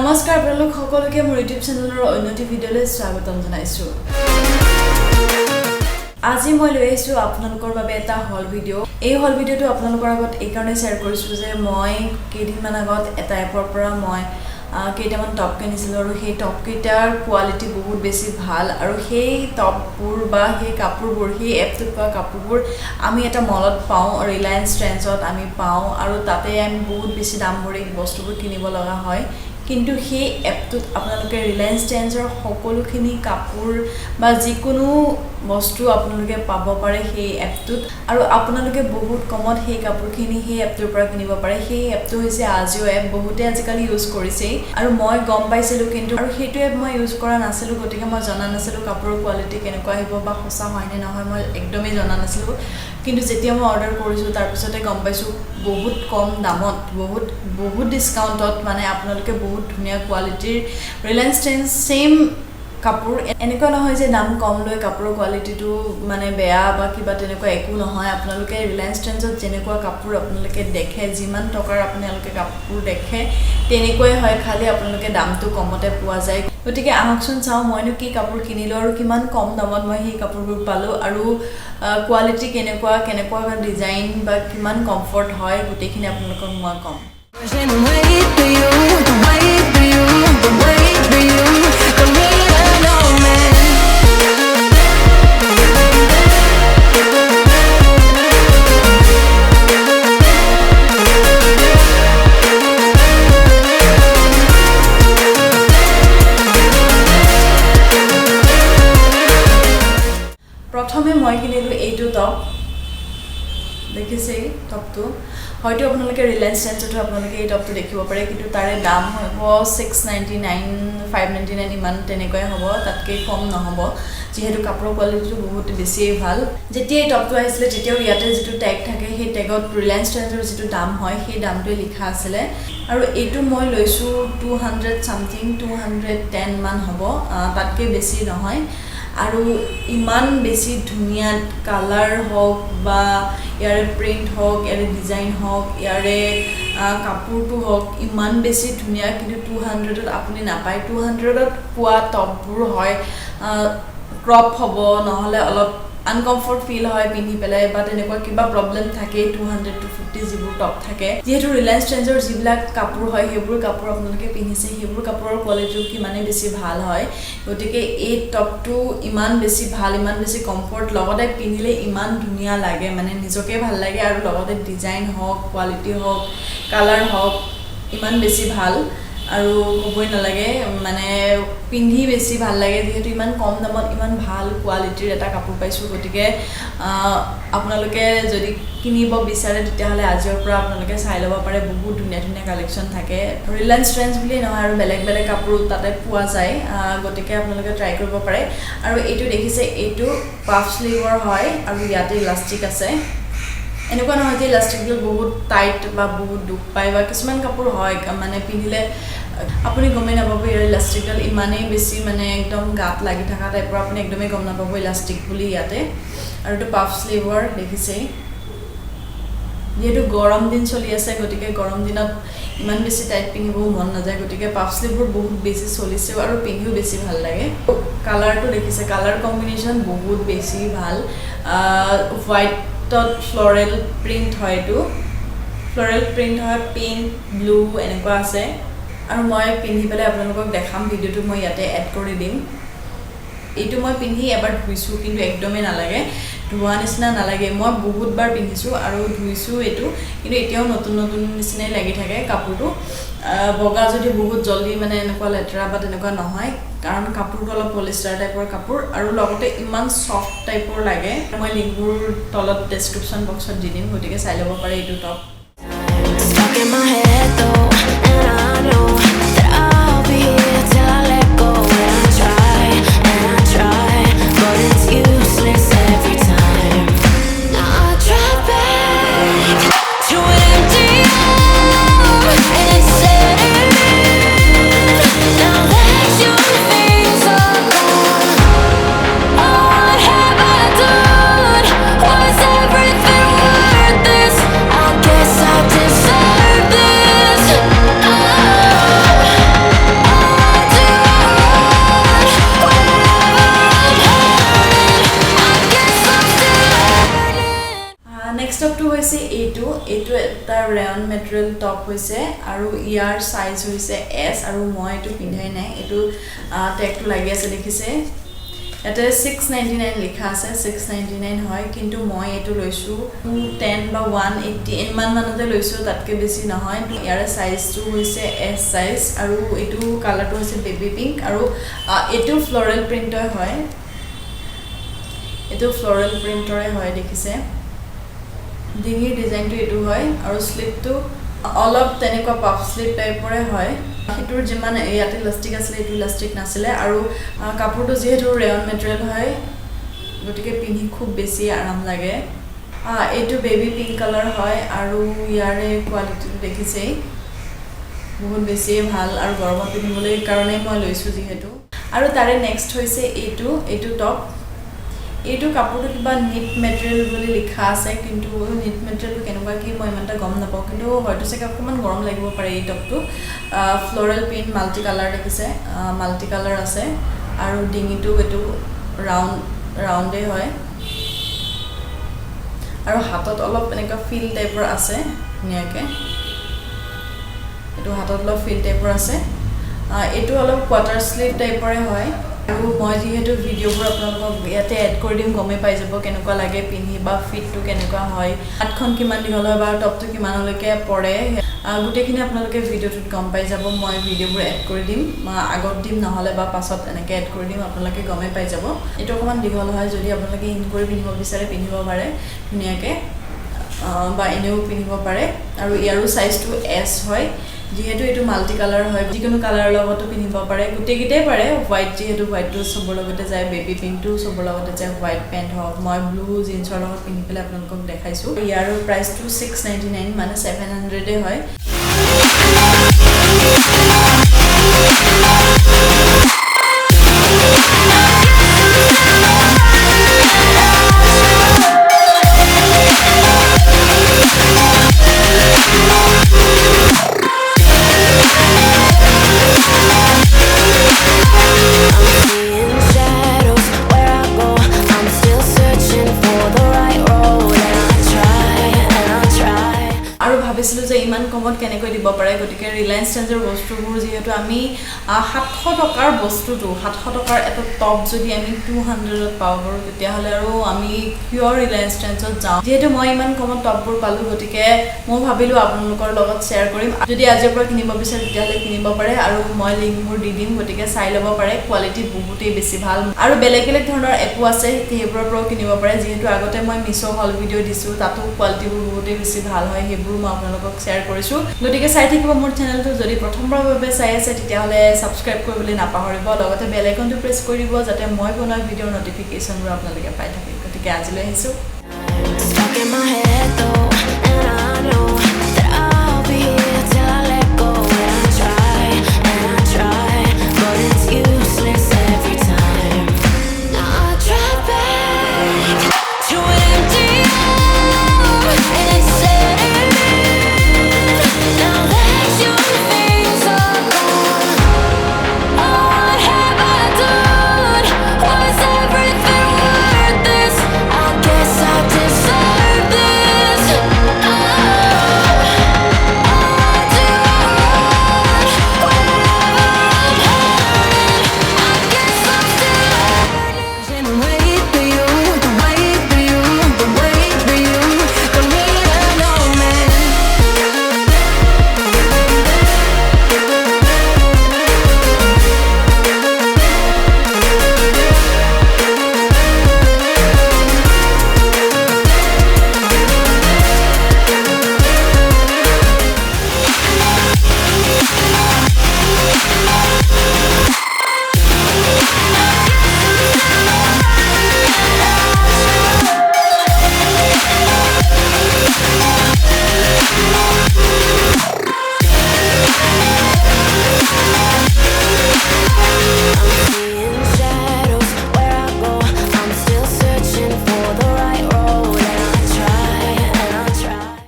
নমস্কাৰ আপোনালোক সকলোকে মোৰ ইউটিউব চেনেলৰ অন্যটি ভিডিঅ'লৈ স্বাগতম জনাইছো। আজি মই লৈ আহিছো আপোনালোকৰ বাবে এটা হল ভিডিঅ'। এই হল ভিডিঅ'টো আপোনালোকৰ আগত এই কাৰণে শ্বেয়াৰ কৰিছো যে মই কেইদিনমান আগত এটা এপৰ পৰা মই কেইটামান টপ কিনিছিলো আৰু সেই টপ কেইটাৰ কোৱালিটি বহুত বেছি ভাল আৰু সেই টপবোৰ বা সেই কাপোৰবোৰ সেই এপটোত পোৱা কাপোৰবোৰ আমি এটা মলত পাওঁ ৰিলায়েন্স ট্ৰেন্ডছত আমি পাওঁ আৰু তাতে আমি বহুত বেছি দাম ভৰি বস্তুবোৰ কিনিব লগা হয়। কিন্তু সেই এপটোত আপোনালোকে ৰিলায়েন্স ট্ৰেন্ডছৰ সকলোখিনি কাপোৰ বা যিকোনো বস্তু আপোনালোকে পাব পাৰে সেই এপটোত আৰু আপোনালোকে বহুত কমত সেই কাপোৰখিনি সেই এপটোৰ পৰা কিনিব পাৰে। সেই এপটো হৈছে AJIO এপ, বহুতে আজিকালি ইউজ কৰিছে আৰু মই গম পাইছিলোঁ কিন্তু আৰু সেইটো এপ মই ইউজ কৰা নাছিলোঁ, গতিকে মই জনা নাছিলোঁ কাপোৰৰ কোৱালিটি কেনেকুৱা আহিব বা সঁচা হয় নে নহয় মই একদমেই জনা নাছিলোঁ। কিন্তু যেতিয়া মই অৰ্ডাৰ কৰিছোঁ তাৰপিছতে গম পাইছোঁ বহুত কম দামত বহুত ডিছকাউণ্টত মানে আপোনালোকে বহুত ধুনীয়া কোৱালিটিৰ ৰিলায়েন্স ট্ৰেন্ডছ সেম কাপোৰ। এনেকুৱা নহয় যে দাম কম লৈ কাপোৰৰ কোৱালিটিটো মানে বেয়া বা কিবা তেনেকুৱা একো নহয়। আপোনালোকে ৰিলায়েন্স ট্ৰেন্ডছত যেনেকুৱা কাপোৰ আপোনালোকে দেখে, যিমান টকাৰ আপোনালোকে কাপোৰ দেখে তেনেকুৱাই হয়, খালি আপোনালোকে দামটো কমতে পোৱা যায়। গতিকে আহকচোন চাওঁ মইনো কি কাপোৰ কিনিলোঁ আৰু কিমান কম দামত মই সেই কাপোৰবোৰ পালোঁ আৰু কোৱালিটি কেনেকুৱা ডিজাইন বা কিমান কমফৰ্ট হয় গোটেইখিনি আপোনালোকক মই ক'ম। প্ৰথমে মই কিনিলোঁ এইটো টপ, দেখিছেই টপটো। হয়তো আপোনালোকে ৰিলায়েন্স ট্ৰেন্ডছতো আপোনালোকে এই টপটো দেখিব পাৰে, কিন্তু তাৰে দাম হ'ব 699 599 ইমান তেনেকুৱাই হ'ব, তাতকৈ কম নহ'ব যিহেতু কাপোৰৰ কোৱালিটিটো বহুত বেছিয়ে ভাল। যেতিয়া এই টপটো আহিছিলে তেতিয়াও ইয়াতে যিটো টেগ থাকে সেই টেগত ৰিলায়েন্স ট্ৰেন্ডছৰ যিটো দাম হয় সেই দামটোৱে লিখা আছিলে আৰু এইটো মই লৈছোঁ 200 ছামথিং 210 মান হ'ব, তাতকৈ বেছি নহয়। আৰু ইমান বেছি ধুনীয়া কালাৰ হওক বা ইয়াৰে প্ৰিণ্ট হওক, ইয়াৰে ডিজাইন হওক, ইয়াৰে কাপোৰটো হওক ইমান বেছি ধুনীয়া, কিন্তু 200ত আপুনি নাপায়। 200ত পোৱা টপবোৰ হয় ক্ৰপ হ'ব, নহ'লে অলপ আনকমফৰ্ট ফিল হয় পিন্ধি পেলাই বা তেনেকুৱা কিবা প্ৰব্লেম থাকে 200 to 250 যিবোৰ টপ থাকে। যিহেতু ৰিলায়েন্স ট্ৰেন্ডছৰ যিবিলাক কাপোৰ হয় সেইবোৰ কাপোৰ আপোনালোকে পিন্ধিছে, সেইবোৰ কাপোৰৰ কোৱালিটিও কিমানেই বেছি ভাল হয়। গতিকে এই টপটো ইমান বেছি ভাল, ইমান বেছি কমফৰ্ট, লগতে পিন্ধিলে ইমান ধুনীয়া লাগে, মানে নিজকে ভাল লাগে আৰু লগতে ডিজাইন হওক, কোৱালিটি হওক, কালাৰ হওক ইমান বেছি ভাল আৰু ক'বই নালাগে, মানে পিন্ধি বেছি ভাল লাগে যিহেতু ইমান কম দামত ইমান ভাল কোৱালিটিৰ এটা কাপোৰ পাইছোঁ। গতিকে আপোনালোকে যদি কিনিব বিচাৰে তেতিয়াহ'লে AJIOৰ পৰা আপোনালোকে চাই ল'ব পাৰে, বহুত ধুনীয়া কালেকশ্যন থাকে। ৰিলায়েন্স ট্ৰেন্ডছ বুলিয়েই নহয় আৰু বেলেগ কাপোৰ তাতে পোৱা যায়, গতিকে আপোনালোকে ট্ৰাই কৰিব পাৰে। আৰু এইটো দেখিছে, এইটো পাফ স্লিভৰ হয় আৰু ইয়াতে ইলাষ্টিক আছে। এনেকুৱা নহয় যে ইলাষ্টিকবিলাক বহুত টাইট বা বহুত দুখ পায় বা কিছুমান কাপোৰ হয় মানে পিন্ধিলে আপুনি গমেই নাপাব ইয়াৰ ইলাষ্টিকডাল ইমানেই বেছি মানে একদম গাত লাগি থকা টাইপৰ, আপুনি একদমেই গম নাপাব ইলাষ্টিক বুলি ইয়াতে। আৰু এইটো পাফ স্লিভৰ দেখিছেই। যিহেতু গৰম দিন চলি আছে গতিকে গৰম দিনত ইমান বেছি টাইট পিন্ধিবও মন নাযায়, গতিকে পাফ স্লিভবোৰ বহুত বেছি চলিছেও আৰু পিন্ধিও বেছি ভাল লাগে। কালাৰটো দেখিছে, কালাৰ কম্বিনেশ্যন বহুত বেছি ভাল। হোৱাইটত ফ্লৰেল প্ৰিণ্ট হয়, এইটো ফ্লৰেল প্ৰিণ্ট হয়, পিংক ব্লু এনেকুৱা আছে আৰু মই পিন্ধি পেলাই আপোনালোকক দেখাম, ভিডিঅ'টো মই ইয়াতে এড কৰি দিম। এইটো মই পিন্ধি এবাৰ ধুইছোঁ কিন্তু একদমেই নালাগে, ধোৱা নিচিনা নালাগে। মই বহুতবাৰ পিন্ধিছোঁ আৰু ধুইছোঁ এইটো, কিন্তু এতিয়াও নতুন নিচিনাই লাগি থাকে কাপোৰটো। বগা যদি বহুত জল্দি মানে এনেকুৱা লেতেৰা বা তেনেকুৱা নহয়, কাৰণ কাপোৰটো অলপ পলিষ্টাৰ টাইপৰ কাপোৰ আৰু লগতে ইমান ছফ্ট টাইপৰ লাগে। মই লিংকবোৰ তলত ডেছক্ৰিপশ্যন বক্সত দি দিম, গতিকে চাই ল'ব পাৰে এইটো top. Was everything worth this? I guess I deserve this. Next টপটো হৈছে এইটো এটা ৰেয়ন মেটেৰিয়েল টপ হৈছে আৰু ইয়াৰ সাইজ হৈছে এস আৰু মই এইটো পিন্ধাই নাই এইটো টেগটো লাগি আছে দেখিছে এটা 699 লিখা আছে 699 হয় কিন্তু মই এইটো লৈছো 210 বা 180 ইমান মানতে লৈছো তাতকে বেছি নহয় ইয়াৰ সাইজটো হৈছে এস সাইজ আৰু এইটো কালাৰটো হৈছে বেবি পিংক আৰু এইটো ফ্লোৰেল প্ৰিন্টৰ হয় এইটো ফ্লোৰেল প্ৰিন্টৰে হয় দেখিছে ডিঙিৰ ডিজাইনটো এইটো হয় আৰু স্লিপটো অলপ তেনেকুৱা পাফ স্লিপ টাইপৰে হয় হেতুৰ যিমান ইয়াতে ইলাস্টিক আছে এইটো ইলাস্টিক নাছিলে আৰু কাপোৰটো যেহেতু ৰেয়ন মেটেৰিয়েল হয় গতিকে পিন্ধি খুব বেছি আৰাম লাগে এইটো বেবি পিংক কালাৰ হয় আৰু ইয়াৰে কোৱালিটিটো দেখিছেই বহুত বেছি ভাল আৰু গৰমত পিন্ধিবলৈ কাৰণে মই লৈছো যেহেতু আৰু তাৰে নেক্সট হৈছে এইটো টপ এইটো কাপোৰটো কিবা নিট মেটেৰিয়েল বুলি লিখা আছে কিন্তু নিট মেটেৰিয়েলটো কেনেকুৱা কি মই ইমানটা গম নাপাওঁ কিন্তু হয়তো চাগে অকমান গৰম লাগিব পাৰে এই টপটো ফ্লোৰেল প্ৰিন্ট মাল্টি কালাৰ দেখিছে মাল্টি কালাৰ আছে আৰু ডিঙিটো এইটো ৰাউণ্ডে হয় আৰু হাতত অলপ এনেকুৱা ফিল টাইপৰ আছে ধুনীয়াকে এইটো হাতত অলপ ফিল টাইপৰ আছে এইটো অলপ কোৱাৰ্টাৰ স্লিভ টাইপৰে হয় আৰু মই যেহেতু ভিডিঅ'বোৰ আপোনালোকক ইয়াতে এড কৰি দিম গমে পাই যাব কেনেকুৱা লাগে পিন্ধি বা ফিটটো কেনেকুৱা হয় হাতখন কিমান দীঘল হয় বা টপটো কিমানলৈকে পৰে গোটেইখিনি আপোনালোকে ভিডিঅ'টোত গম পাই যাব মই ভিডিঅ'বোৰ এড কৰি দিম আগত দিম নহলে বা পাছত এনেকৈ এড কৰি দিম আপোনালোকে গমে পাই যাব এইটো অকমান দীঘল হয় যদি আপোনালোকে ইন কৰি পিন্ধিব বিচাৰে পিন্ধিব পাৰে ধুনীয়াকৈ বা এনেও পিন্ধিব পাৰে আৰু ইয়াৰো সাইজটো এস হয় যেহেতু এইটো মাল্টি কালাৰ হয় যিকোনো কালাৰৰ লগতো পিন্ধিব পাৰে গোটেইকেইটাই পাৰে হোৱাইট যেহেতু হোৱাইটটো সবৰ লগতে যায় বেবি পিংকটো সবৰ লগতে যায় হোৱাইট পেণ্ট হওক মই ব্লু জিন্সৰ লগত পিন্ধি পেলাই আপোনালোকক দেখাইছোঁ ইয়াৰ প্ৰাইচটো 699 মানে 700 হয় ভাবিছিলো যে ইমান কমত কেনেকৈ দিব পাৰে গতিকে ৰিলায়েন্স ট্ৰেন্ডৰ বস্তুবোৰ যেহেতু আমি 700 টকাৰ বস্তুটো 700 টকাৰ এটা টপ যদি আমি 200ত পাওঁ বাৰু তেতিয়াহলে আৰু আমি কিয় ৰিলায়েন্স ট্ৰেন্ডছত যাওঁ যেহেতু মই ইমান কমত টপবোৰ পালো গতিকে মই ভাবিলো আপোনালোকৰ লগত শ্বেয়াৰ কৰিম যদি আজিৰ পৰা কিনিব বিচাৰে তেতিয়াহলে কিনিব পাৰে আৰু মই লিংকবোৰ দি দিম গতিকে চাই ল'ব পাৰে কোৱালিটি বহুতেই বেছি ভাল আৰু বেলেগ বেলেগ ধৰণৰ এপো আছে সেইবোৰৰ পৰাও কিনিব পাৰে যেহেতু আগতে মই মিছো হল ভিডিঅ' দিছো তাতো কোৱালিটিবোৰ বহুতেই বেছি ভাল হয় সেইবোৰ মই আপোনালোকক শ্বেয়াৰ কৰিছো গতিকে চাই থাকিব মোৰ চেনেলটো যদি প্ৰথমবাৰৰ বাবে চাই আছে তেতিয়াহলে সাবস্ক্ৰাইব কৰিবলৈ নাপাহৰিব লগতে বেল আইকনটো প্ৰেছ কৰি দিব যাতে মই বনোৱা ভিডিঅ'ৰ নটিফিকেশনবোৰ আপোনালোকে পাই থাকে গতিকে আজিলৈ আহিছো